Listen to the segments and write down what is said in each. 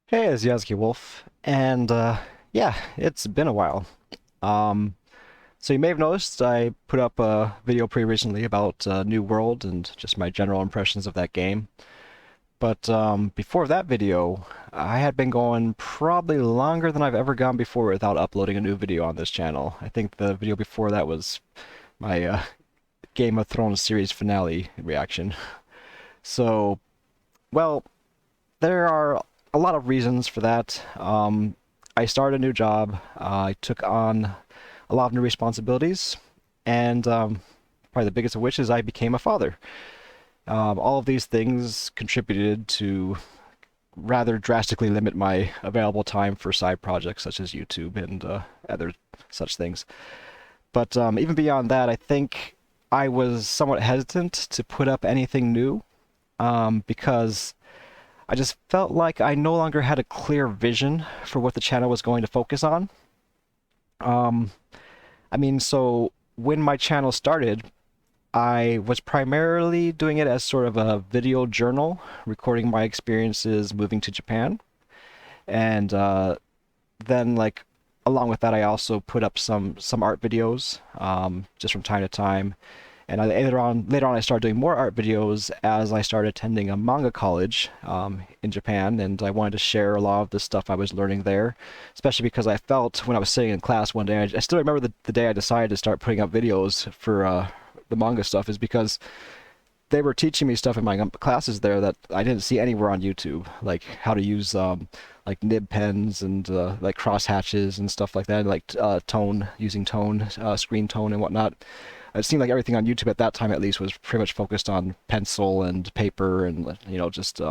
Hey, it's Yasuki Wolf, and yeah, it's been a while. Um, so you may have noticed I put up a video pretty recently about New World and just my general impressions of that game. But before that video, I had been going probably longer than I've ever gone before without uploading a new video on this channel. I think the video before that was my Game of Thrones series finale reaction. So, well, there are a lot of reasons for that. I started a new job. I took on a lot of new responsibilities, and probably the biggest of which is I became a father. All of these things contributed to rather drastically limit my available time for side projects such as YouTube and other such things. But even beyond that, I think I was somewhat hesitant to put up anything new because I just felt like I no longer had a clear vision for what the channel was going to focus on. Um, so when my channel started, I was primarily doing it as sort of a video journal, recording my experiences moving to Japan. And then, like, along with that, I also put up some art videos, just from time to time. And later on, I started doing more art videos as I started attending a manga college in Japan, and I wanted to share a lot of the stuff I was learning there, especially because I felt when I was sitting in class one day, I still remember the day I decided to start putting up videos for the manga stuff, is because they were teaching me stuff in my classes there that I didn't see anywhere on YouTube, like how to use like nib pens and like cross hatches and stuff like that, like using tone, screen tone and whatnot. It seemed like everything on YouTube at that time, at least, was pretty much focused on pencil and paper and just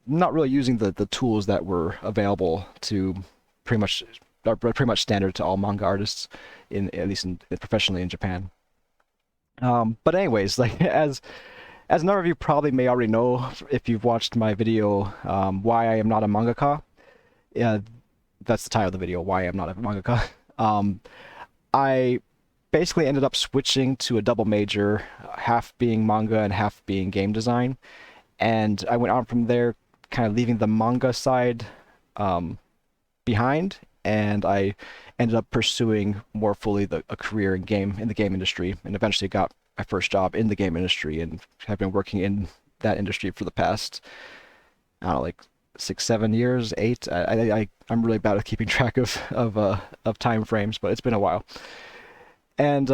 not really using the tools that were available to pretty much are pretty much standard to all manga artists in at least professionally in Japan. But anyways, like as a number of you probably may already know if you've watched my video, why I am not a mangaka. Yeah, that's the title of the video, why I'm not a mangaka. Um, I basically ended up switching to a double major, half being manga and half being game design. And I went on from there, kind of leaving the manga side behind, and I ended up pursuing more fully a career in the game industry, and eventually got my first job in the game industry, and have been working in that industry for the past, I don't know, like 6, 7 years, eight. I'm really bad at keeping track of time frames, but it's been a while. And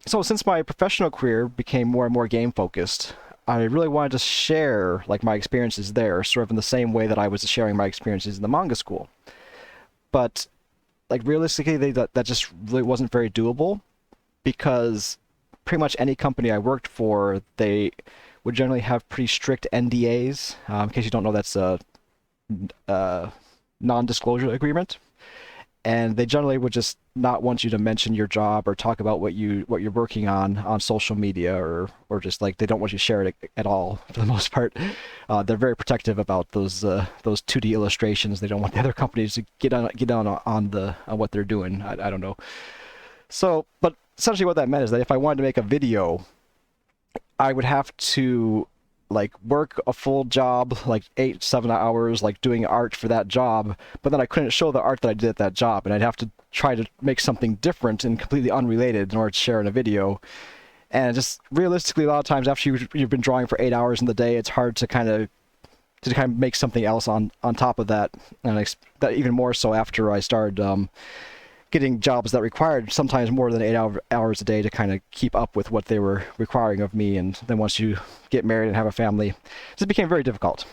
so since my professional career became more and more game focused, I really wanted to share like my experiences there, sort of in the same way that I was sharing my experiences in the manga school. But like realistically, that just really wasn't very doable, because pretty much any company I worked for, they would generally have pretty strict NDAs. In case you don't know, that's a non-disclosure agreement, and they generally would just not want you to mention your job or talk about what you're working on social media, or just like they don't want you to share it at all for the most part. They're very protective about those 2D illustrations. They don't want the other companies to get on what they're doing. I don't know. So, but essentially what that meant is that if I wanted to make a video, I would have to like work a full job, like 8, 7 hours, like doing art for that job, but then I couldn't show the art that I did at that job, and I'd have to try to make something different and completely unrelated in order to share in a video. And just realistically, a lot of times after you've been drawing for 8 hours in the day, it's hard to kind of make something else on top of that, and that even more so after I started getting jobs that required sometimes more than 8 hours a day to kind of keep up with what they were requiring of me. And then once you get married and have a family, it just became very difficult.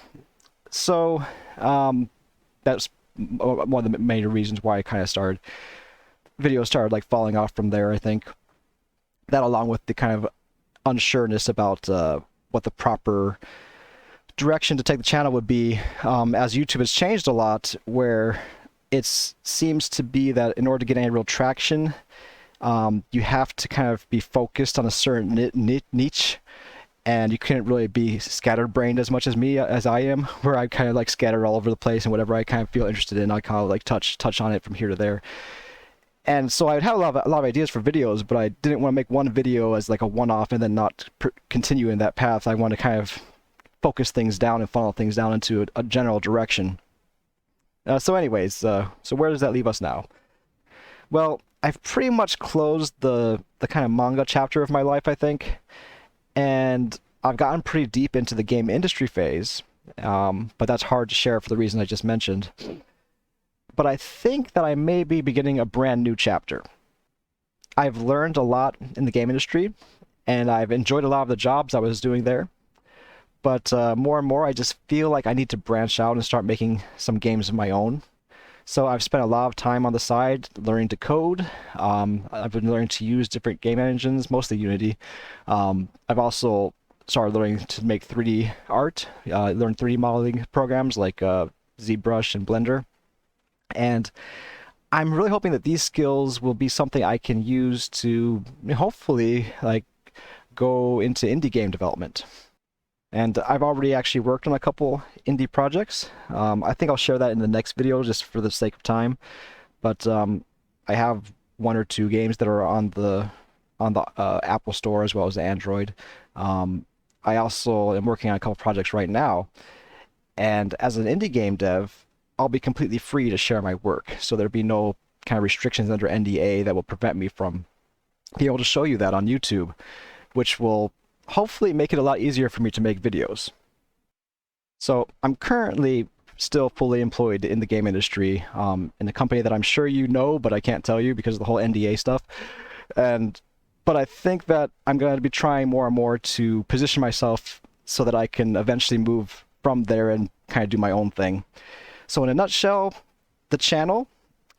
So that's one of the major reasons why I kind of videos started like falling off from there. I think that, along with the kind of unsureness about what the proper direction to take the channel would be, as YouTube has changed a lot, where it seems to be that in order to get any real traction, you have to kind of be focused on a certain niche, and you couldn't really be scatterbrained as much as I am, where I kind of like scatter all over the place, and whatever I kind of feel interested in, I kind of like touch on it from here to there. And so I had a lot of ideas for videos, but I didn't want to make one video as like a one-off and then not continue in that path. I want to kind of focus things down and funnel things down into a general direction. So anyways, so where does that leave us now? Well, I've pretty much closed the kind of manga chapter of my life, I think, and I've gotten pretty deep into the game industry phase, but that's hard to share for the reason I just mentioned. But I think that I may be beginning a brand new chapter. I've learned a lot in the game industry, and I've enjoyed a lot of the jobs I was doing there. But more and more, I just feel like I need to branch out and start making some games of my own. So I've spent a lot of time on the side learning to code. I've been learning to use different game engines, mostly Unity. I've also started learning to make 3D art, learn 3D modeling programs like ZBrush and Blender. And I'm really hoping that these skills will be something I can use to hopefully like go into indie game development. And I've already actually worked on a couple indie projects. I think I'll share that in the next video just for the sake of time. But I have 1 or 2 games that are on the Apple Store as well as the Android. I also am working on a couple projects right now. And as an indie game dev, I'll be completely free to share my work. So there'll be no kind of restrictions under NDA that will prevent me from being able to show you that on YouTube, which will hopefully make it a lot easier for me to make videos. So I'm currently still fully employed in the game industry, in a company that I'm sure you know, but I can't tell you because of the whole NDA stuff. But I think that I'm going to be trying more and more to position myself so that I can eventually move from there and kind of do my own thing. So in a nutshell, the channel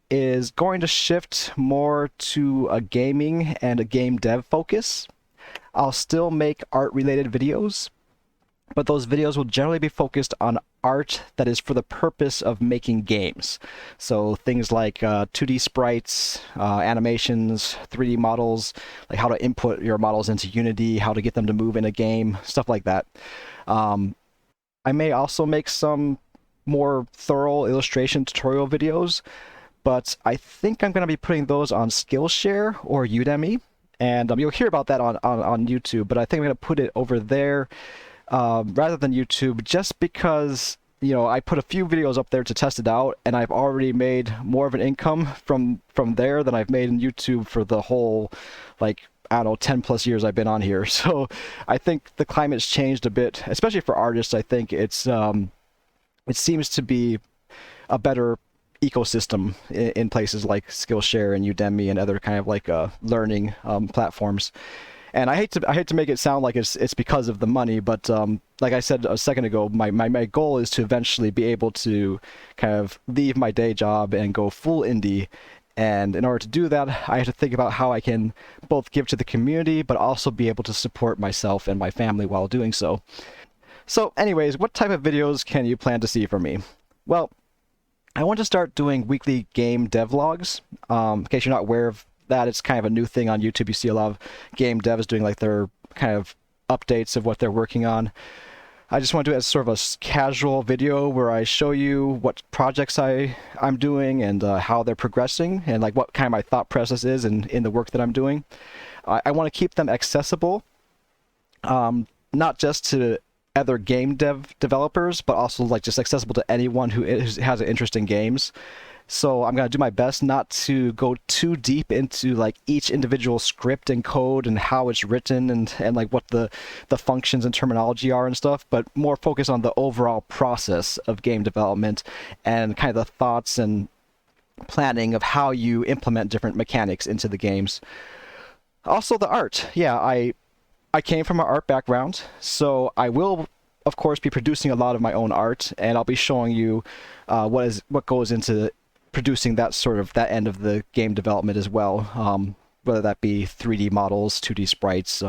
is going to shift more to a gaming and a game dev focus. I'll still make art-related videos, but those videos will generally be focused on art that is for the purpose of making games. So things like 2D sprites, animations, 3D models, like how to input your models into Unity, how to get them to move in a game, stuff like that. I may also make some more thorough illustration tutorial videos, but I think I'm going to be putting those on Skillshare or Udemy. And you'll hear about that on YouTube, but I think I'm going to put it over there rather than YouTube, just because, you know, I put a few videos up there to test it out, and I've already made more of an income from there than I've made in YouTube for the whole, like, I don't know, 10 plus years I've been on here. So I think the climate's changed a bit, especially for artists. I think it's it seems to be a better ecosystem in places like Skillshare and Udemy and other kind of like learning platforms. And I hate to make it sound like it's because of the money, but like I said a second ago, my goal is to eventually be able to kind of leave my day job and go full indie. And in order to do that, I have to think about how I can both give to the community, but also be able to support myself and my family while doing so. So anyways, what type of videos can you plan to see from me? Well, I want to start doing weekly game devlogs. In case you're not aware of that, it's kind of a new thing on YouTube. You see a lot of game devs doing like their kind of updates of what they're working on. I just want to do it as sort of a casual video where I show you what projects I'm doing and how they're progressing and like what kind of my thought process is in the work that I'm doing. I want to keep them accessible, not just to other game developers, but also like just accessible to anyone who has an interest in games. So I'm going to do my best not to go too deep into like each individual script and code and how it's written and like what the functions and terminology are and stuff, but more focus on the overall process of game development and kind of the thoughts and planning of how you implement different mechanics into the games. Also the art. Yeah, I came from an art background, so I will, of course, be producing a lot of my own art, and I'll be showing you what goes into producing that end of the game development as well, whether that be 3D models, 2D sprites,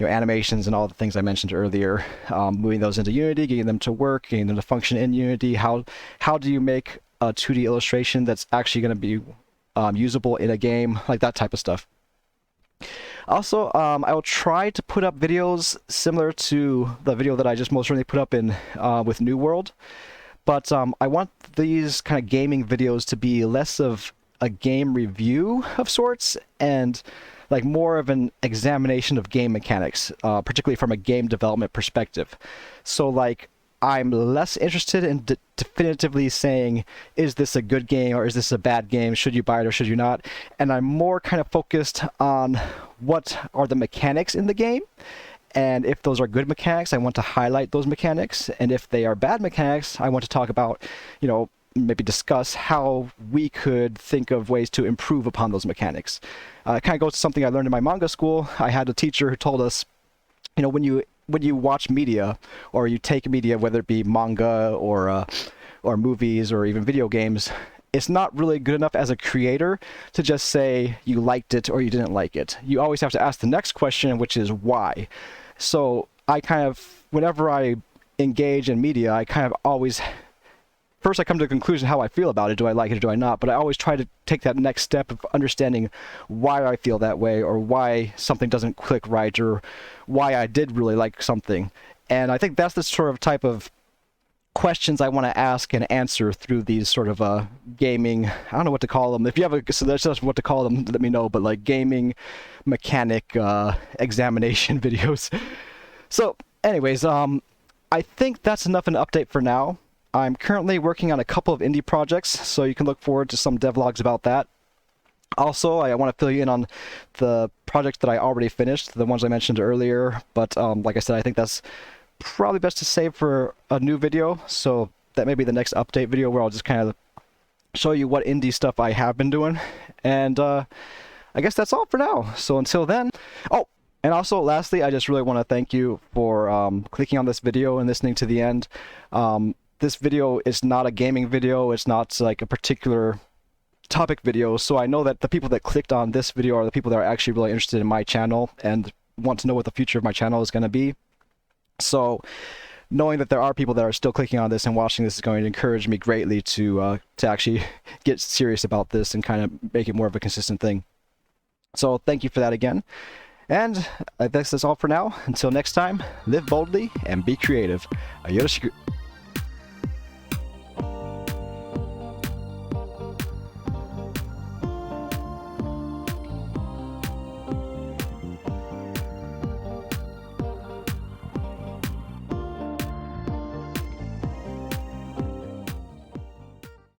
animations, and all the things I mentioned earlier. Moving those into Unity, getting them to work, getting them to function in Unity. How do you make a 2D illustration that's actually going to be usable in a game, like that type of stuff. Also, I will try to put up videos similar to the video that I just most recently put up in with New World, but I want these kind of gaming videos to be less of a game review of sorts and like more of an examination of game mechanics, particularly from a game development perspective. So like I'm less interested in definitively saying, is this a good game or is this a bad game? Should you buy it or should you not? And I'm more kind of focused on what are the mechanics in the game. And if those are good mechanics, I want to highlight those mechanics. And if they are bad mechanics, I want to talk about, you know, maybe discuss how we could think of ways to improve upon those mechanics. It kind of goes to something I learned in my manga school. I had a teacher who told us, you know, when you watch media or you take media, whether it be manga or movies or even video games, it's not really good enough as a creator to just say you liked it or you didn't like it. You always have to ask the next question, which is why. So I kind of, whenever I engage in media, I kind of always, first I come to the conclusion how I feel about it. Do I like it or do I not? But I always try to take that next step of understanding why I feel that way or why something doesn't click right or why I did really like something. And I think that's the sort of type of questions I want to ask and answer through these sort of gaming, I don't know what to call them. If you have a suggestion what to call them, let me know. But like gaming mechanic examination videos. So anyways, I think that's enough an update for now. I'm currently working on a couple of indie projects, so you can look forward to some devlogs about that. Also, I want to fill you in on the projects that I already finished, the ones I mentioned earlier. But like I said, I think that's probably best to save for a new video. So that may be the next update video where I'll just kind of show you what indie stuff I have been doing. And I guess that's all for now. So until then, oh, and also lastly, I just really want to thank you for clicking on this video and listening to the end. This video is not a gaming video. It's not like a particular topic video. So I know that the people that clicked on this video are the people that are actually really interested in my channel and want to know what the future of my channel is going to be. So knowing that there are people that are still clicking on this and watching this is going to encourage me greatly to actually get serious about this and kind of make it more of a consistent thing. So thank you for that again. And I guess that's all for now. Until next time, live boldly and be creative. Yoroshiku.